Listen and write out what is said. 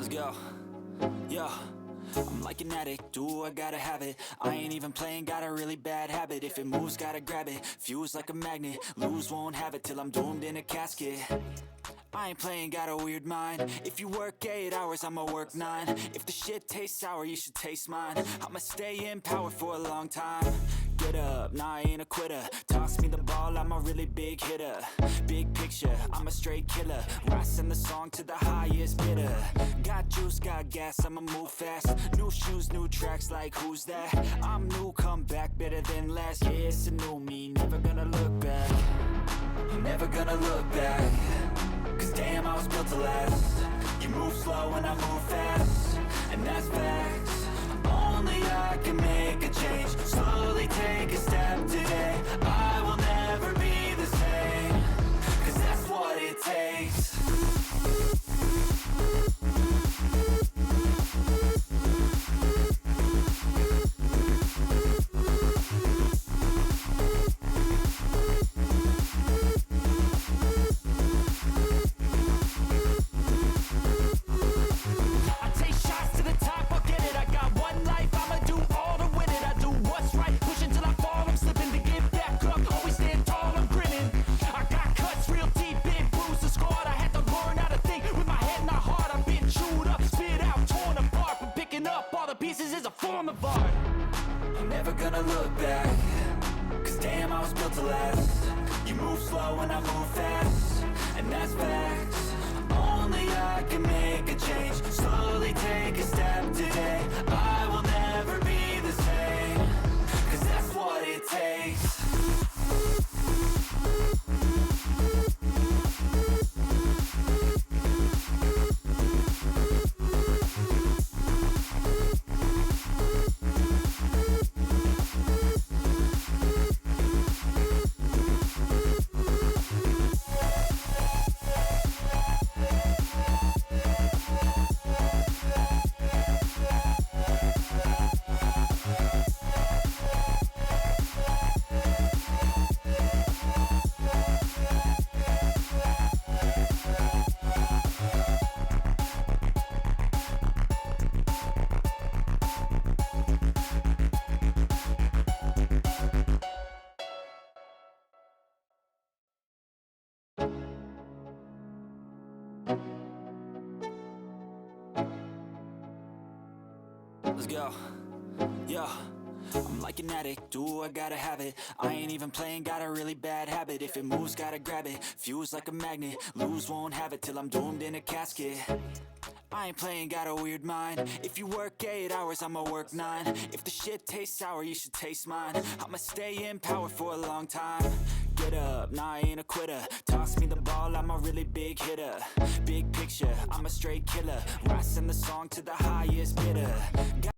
Let's go. Yo, I'm like an addict, do I gotta have it. I ain't even playing, got a really bad habit. If it moves, gotta grab it, fuse like a magnet. Lose, won't have it till I'm doomed in a casket. I ain't playing, got a weird mind. If you work 8 hours, I'ma work 9. If the shit tastes sour, you should taste mine. I'ma stay in power for a long time. Get up, nah, I ain't a quitter. Toss me the ball, I'm a really big hitter. Big picture, I'm a straight killer. Rising the song to the highest bidder. Got juice, got gas, I'ma move fast. New shoes, new tracks, like who's that? I'm new, come back, better than last. Yeah, it's a new me, never gonna look back. I'm never gonna look back. Cause damn, I was built to last. You move slow and I move fast, and that's facts. Only I can make a change. Slowly take a step today. I will never be the same. Cause that's what it takes. Pieces is a form of art. I'm never gonna look back. Cause damn, I was built to last. You move slow and I move fast, and that's facts. Only I can make a change. Slowly take a step today. I will never be the same. Cause that's what it takes. Let's go. Yo, I'm like an addict, do I gotta have it. I ain't even playing, got a really bad habit. If it moves, gotta grab it, fuse like a magnet. Lose, won't have it till I'm doomed in a casket. I ain't playing, got a weird mind. If you work 8 hours, I'ma work 9. If the shit tastes sour, you should taste mine. I'ma stay in power for a long time. Get up, nah, I ain't a quitter. Toss me the ball, I'm a really big hitter. Big picture, I'm a straight killer. Rising the song to the highest bidder.